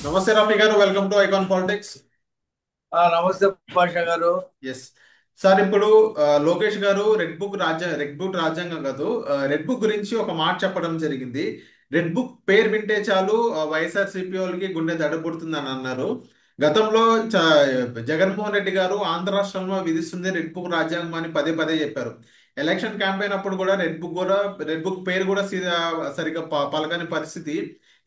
నమస్తే రఫీ గారు, welcome to icon politics. నమస్తే భాష గారు. ఎస్ సార్, ఇప్పుడు లోకేష్ గారు రెడ్ బుక్ రాజ్యాంగం కాదు, రెడ్ బుక్ గురించి ఒక మాట చెప్పడం జరిగింది. రెడ్ బుక్ పేరు వింటే చాలు వైఎస్ఆర్ సిపి వాళ్ళకి గుండె దడబుడుతుందని అన్నారు. గతంలో జగన్మోహన్ రెడ్డి గారు ఆంధ్ర రాష్ట్రంలో విధిస్తుంది రెడ్ బుక్ రాజ్యాంగం అని పదే పదే చెప్పారు. ఎలక్షన్ క్యాంపెయిన్ అప్పుడు కూడా రెడ్ బుక్ పేరు కూడా సరిగ్గా పలకని పరిస్థితి.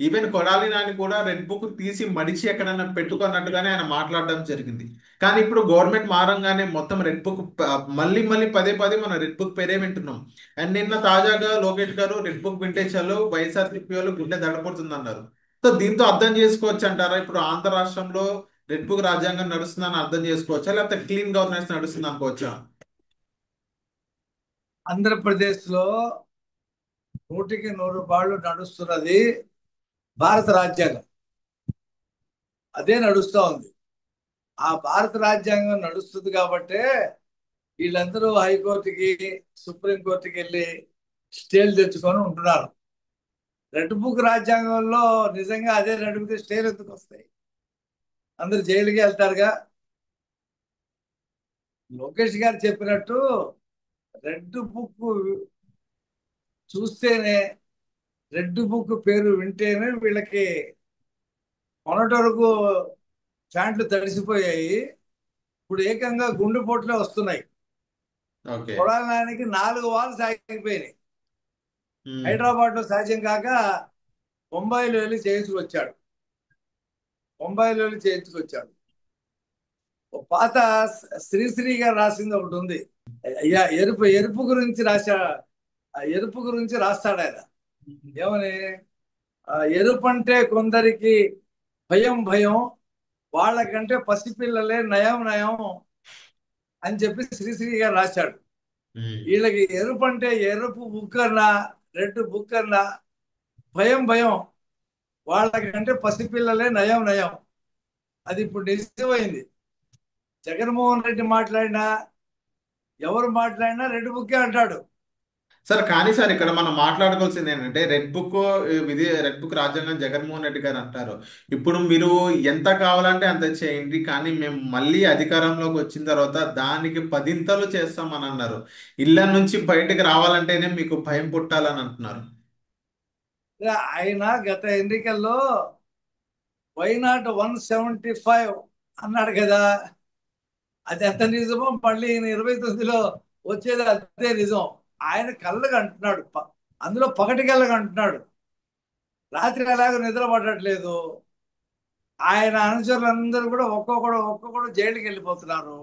ఈవెన్ కొడాలి నాని కూడా రెడ్ బుక్ తీసి మడిచి ఎక్కడైనా పెట్టుకున్నట్టుగానే ఆయన మాట్లాడడం జరిగింది. కానీ ఇప్పుడు గవర్నమెంట్ మారంగానే మొత్తం రెడ్ బుక్ మళ్ళీ మళ్ళీ పదే పదే మనం రెడ్ బుక్ పేరే వింటున్నాం. అండ్ నిన్న తాజాగా లోకేష్ గారు రెడ్ బుక్ వింటే చాలు వైఎస్ఆర్సీపీ వాళ్ళు గుండె దడపడుతుంది అన్నారు. సో దీంతో అర్థం చేసుకోవచ్చు అంటారా, ఇప్పుడు ఆంధ్ర రాష్ట్రంలో రెడ్ బుక్ రాజ్యాంగం నడుస్తుందని అర్థం చేసుకోవచ్చా, లేకపోతే క్లీన్ గవర్నెన్స్ నడుస్తుంది అనుకోవచ్చా? ఆంధ్రప్రదేశ్ లో 100కి 100 నడుస్తున్నది భారత రాజ్యాంగం. అదే నడుస్తూ ఉంది. ఆ భారత రాజ్యాంగం నడుస్తుంది కాబట్టే వీళ్ళందరూ హైకోర్టుకి, సుప్రీంకోర్టుకి వెళ్ళి స్టేలు తెచ్చుకొని ఉంటున్నారు. రెడ్ బుక్ రాజ్యాంగంలో నిజంగా అదే నడిపితే స్టేలు ఎందుకు వస్తాయి? అందరు జైలుకి వెళ్తారుగా. లోకేష్ గారు చెప్పినట్టు రెడ్ బుక్ చూస్తేనే, రెడ్ బుక్ పేరు వింటేనే వీళ్ళకి మొన్నటి వరకు ఫ్యాంట్లు తడిసిపోయాయి. ఇప్పుడు ఏకంగా గుండెపోట్లే వస్తున్నాయి. ఓకే. కొడాలనానికి 4 వారాలు సాగిపోయినాయి. హైదరాబాద్ లో సాధ్యం కాక బొంబాయిలో వెళ్ళి చేయించుకొచ్చాడు. బొంబాయిలో వెళ్ళి చేయించుకొచ్చాడు. ఓ పాత శ్రీశ్రీ గారు రాసింది ఒకటి ఉంది. అయ్యా, ఎరుపు ఎరుపు గురించి రాశా. ఆ ఎరుపు గురించి రాస్తాడు ఆయన. ఏమని? ఎరుపు అంటే కొందరికి భయం భయం, వాళ్ళకంటే పసిపిల్లలే నయం నయం అని చెప్పి శ్రీశ్రీ గారు రాశాడు. వీళ్ళకి ఎరుపు అంటే ఎరుపు బుక్ అన్నా, రెడ్ బుక్ అన్నా భయం భయం, వాళ్ళకంటే పసిపిల్లలే నయం నయం. అది ఇప్పుడు నిజమైంది. జగన్మోహన్ రెడ్డి మాట్లాడినా, ఎవరు మాట్లాడినా రెడ్ బుక్కే అంటాడు. సార్, కానీ సార్ ఇక్కడ మనం మాట్లాడుకోవాల్సింది ఏంటంటే రెడ్ బుక్ రాజ్యాంగం జగన్మోహన్ రెడ్డి గారు అంటారు. ఇప్పుడు మీరు ఎంత కావాలంటే అంత చేయండి, కానీ మేము మళ్ళీ అధికారంలోకి వచ్చిన తర్వాత దానికి పదింతలు చేస్తామని అన్నారు. ఇళ్ళ నుంచి బయటకు రావాలంటేనే మీకు భయం పుట్టాలని అంటున్నారు. ఆయన గత ఎన్నికల్లో వైనాట్ 175 అన్నాడు కదా. అది ఎంత నిజమో మళ్ళీ ఈయన 29లో వచ్చేది అదే నిజం. ఆయన కళ్ళగా అంటున్నాడు, అందులో పగటి కళ్ళగా అంటున్నాడు. రాత్రి ఎలాగో నిద్ర పడట్లేదు. ఆయన అనుచరులందరూ కూడా ఒక్కొక్కడు జైలుకి వెళ్ళిపోతున్నారు.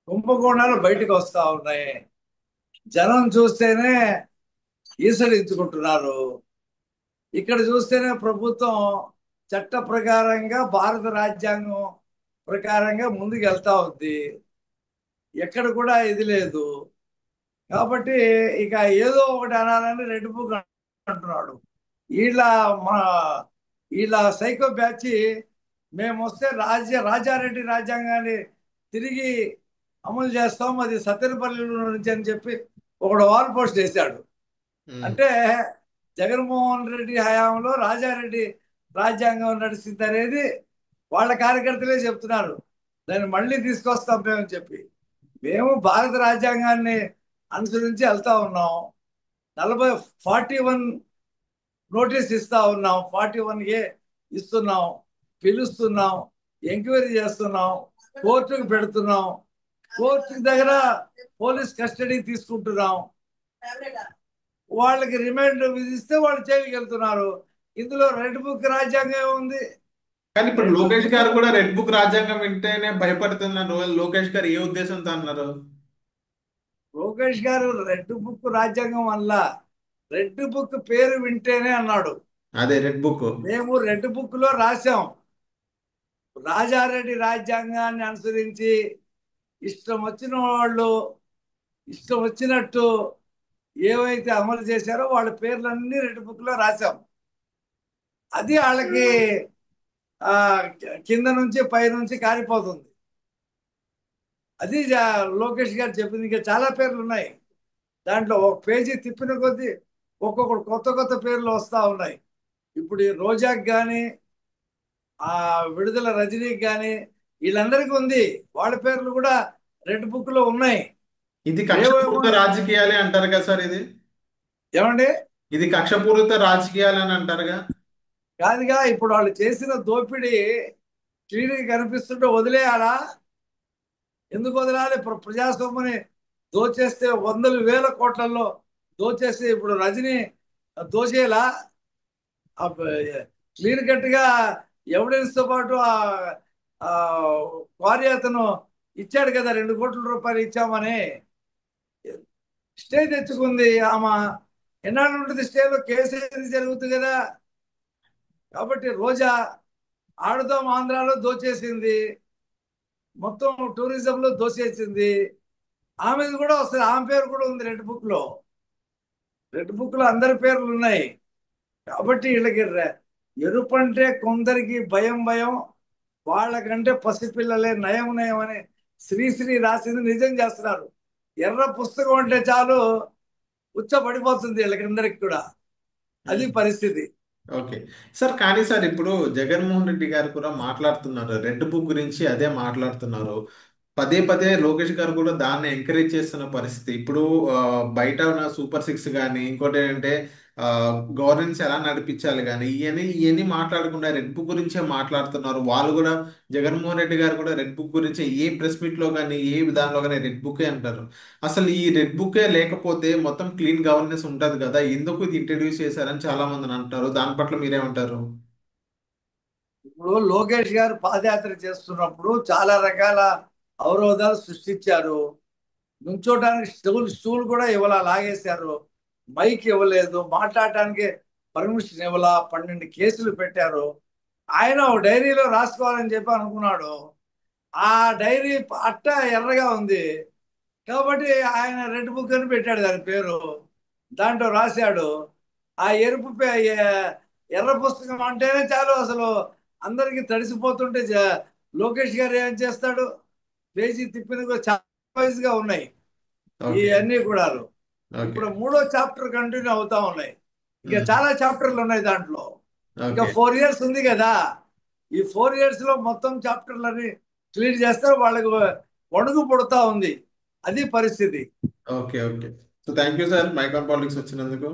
కుంభకోణాలు బయటకు వస్తా ఉన్నాయి. జనం చూస్తేనే ఈసడించుకుంటున్నారు. ఇక్కడ చూస్తేనే ప్రభుత్వం చట్ట ప్రకారంగా, భారత రాజ్యాంగం ప్రకారంగా ముందుకు వెళ్తా ఉంది. ఎక్కడ కూడా ఇది లేదు. కాబట్టి ఇక ఏదో ఒకటి అనాలని రెడ్ బుక్ అంటున్నాడు. వీళ్ళ మన వీళ్ళ సైకో బ్యాచ్ మేము వస్తే రాజారెడ్డి రాజ్యాంగాన్ని తిరిగి అమలు చేస్తాం, అది సత్తెనపల్లి నుంచి అని చెప్పి ఒకడు వాల్ పోస్ట్ చేశాడు. ఉమ్. అంటే జగన్మోహన్ రెడ్డి హయాంలో రాజారెడ్డి రాజ్యాంగం నడిచింది అనేది వాళ్ళ కార్యకర్తలే చెప్తున్నారు. దాన్ని మళ్ళీ తీసుకొస్తాం మేమని చెప్పి. మేము భారత రాజ్యాంగాన్ని అనుసరించి వెళ్తా ఉన్నాం. 41 నోటీస్ ఇస్తా ఉన్నాం, 41A ఇస్తున్నాం, పిలుస్తున్నాం, ఎంక్వైరీ చేస్తున్నాం, కోర్టుకు పెడుతున్నాం, కోర్టు దగ్గర పోలీస్ కస్టడీ తీసుకుంటున్నాం. వాళ్ళకి రిమాండ్ విధిస్తే వాళ్ళు జైలుకి వెళ్తున్నారు. ఇందులో రెడ్ బుక్ రాజ్యాంగం ఉంది. కానీ ఇప్పుడు రెడ్ లోకేష్ బుక్ గారు కూడా రెడ్ బుక్ రాజ్యాంగం వింటేనే భయపడుతున్నారు. లోకేష్ గారు ఏ ఉద్దేశంతో అన్నారు? లోకేష్ గారు రెడ్ బుక్ రాజ్యాంగం వల్ల రెడ్ బుక్ పేరు వింటేనే అన్నాడు. అదే రెడ్ బుక్. మేము రెడ్ బుక్ లో రాశాం, రాజారెడ్డి రాజ్యాంగాన్ని అనుసరించి ఇష్టం వచ్చిన వాళ్ళు ఇష్టం వచ్చినట్టు ఏవైతే అమలు చేశారో వాళ్ళ పేర్లన్నీ రెడ్ బుక్ లో రాశాం. అది వాళ్ళకి ఆ కింద నుంచి పై నుంచి కారిపోతుంది. అది లోకేష్ గారు చెప్పింది. ఇంకా చాలా పేర్లు ఉన్నాయి. దాంట్లో ఒక పేజీ తిప్పిన కొద్దీ ఒక్కొక్కటి కొత్త కొత్త పేర్లు వస్తూ ఉన్నాయి. ఇప్పుడు ఈ రోజాకి కానీ, ఆ విడుదల రజనీకి కానీ వీళ్ళందరికీ ఉంది. వాళ్ళ పేర్లు కూడా రెడ్ బుక్ లో ఉన్నాయి. ఇది లేవేమో. కక్షపూరిత రాజకీయాలే అంటారు కదా సార్ ఇది? ఏమండి? ఇది కక్షపూరిత రాజకీయాలు అని అంటారుగా? కాదుగా, ఇప్పుడు వాళ్ళు చేసిన దోపిడీ క్లియర్ కనిపిస్తుంటే వదిలేయాలా? ఎందుకు వదలాలి? ఇప్పుడు ప్రజాస్వామ్యని దోచేస్తే వందలు వేల కోట్లలో దోచేస్తే ఇప్పుడు రజనీ దోచేయాలా? క్లియర్ కట్ గా ఎవిడెన్స్ తో పాటు ఆ క్వారీ అతను ఇచ్చాడు కదా, 2 కోట్ల రూపాయలు ఇచ్చామని. స్టే తెచ్చుకుంది ఆమె. ఎన్నాళ్ళు ఉంటుంది స్టేలో? కేసు ఏది జరుగుతుంది కదా. కాబట్టి రోజా ఆడుదాం ఆంధ్రాలో దోచేసింది, మొత్తం టూరిజంలో దోచేసింది. ఆమెది కూడా వస్తుంది, ఆమె పేరు కూడా ఉంది రెడ్ బుక్ లో. రెడ్ బుక్ లో అందరి పేర్లు ఉన్నాయి. కాబట్టి వీళ్ళకి ఎరుపు అంటే కొందరికి భయం భయం. వాళ్ళకంటే పసిపిల్లలే నయం నయం అని శ్రీశ్రీ రాసింది నిజం చేస్తున్నారు. ఎర్ర పుస్తకం అంటే చాలు ఉచ్చబడిపోతుంది వీళ్ళకందరికి కూడా. అది పరిస్థితి. Okay sir. కానీ సార్ ఇప్పుడు జగన్మోహన్ రెడ్డి గారు కూడా మాట్లాడుతున్నారు, రెడ్ బుక్ గురించి అదే మాట్లాడుతున్నారు. పదే పదే లోకేష్ గారు కూడా దాన్ని ఎంకరేజ్ చేస్తున్న పరిస్థితి. ఇప్పుడు ఆ, బయట ఉన్న సూపర్ సిక్స్ కానీ ఇంకోటి ఏంటంటే గవర్నెన్స్ ఎలా నడిపించాలి కానీ ఇవన్నీ మాట్లాడకుండా రెడ్ బుక్ గురించే మాట్లాడుతున్నారు. వాళ్ళు కూడా జగన్మోహన్ రెడ్డి గారు కూడా రెడ్ బుక్ గురించి ఏ ప్రెస్ మీట్ లో కానీ ఏ విధానంలో కానీ రెడ్ బుకే అంటారు. అసలు ఈ రెడ్ బుకే లేకపోతే మొత్తం క్లీన్ గవర్నెన్స్ ఉంటది కదా, ఎందుకు ఇది ఇంట్రడ్యూస్ చేశారని చాలా మంది అంటారు. దాని పట్ల మీరేమంటారు? ఇప్పుడు లోకేష్ గారు పాదయాత్ర చేస్తున్నప్పుడు చాలా రకాల అవరోధాలు సృష్టించారు. నుంచోటానికి స్టూల్ కూడా ఇవ్వాల, లాగేశారు. మైక్ ఇవ్వలేదు, మాట్లాడటానికి పర్మిషన్ ఇవ్వాల. 12 కేసులు పెట్టారు. ఆయన ఒక డైరీలో రాసుకోవాలని చెప్పి అనుకున్నాడు. ఆ డైరీ అట్ట ఎర్రగా ఉంది కాబట్టి ఆయన రెడ్ బుక్ అని పెట్టాడు దాని పేరు. దాంట్లో రాశాడు. ఆ ఎర్ర పుస్తకం అంటేనే చాలు అసలు అందరికి తడిసిపోతుంటే లోకేష్ గారు ఏం చేస్తాడు? పేజీ తిప్పింది కూడా చాలా వైజ్ గా ఉన్నాయి ఓకే. ఇవన్నీ కూడా. ఓకే. ఇప్పుడు 3వ చాప్టర్ కంటిన్యూ అవుతా ఉన్నాయి. ఇంకా ఉమ్. చాలా చాప్టర్లు ఉన్నాయి దాంట్లో. ఇంకా ఓకే. 4 ఇయర్స్ ఉంది కదా. ఈ 4 ఇయర్స్ లో మొత్తం చాప్టర్లని క్లియర్ చేస్తారు. వాళ్ళకి వణుకు పుడతా ఉంది. అది పరిస్థితి. Okay. Okay. So thank you sir mic on politics వచ్చినందుకు.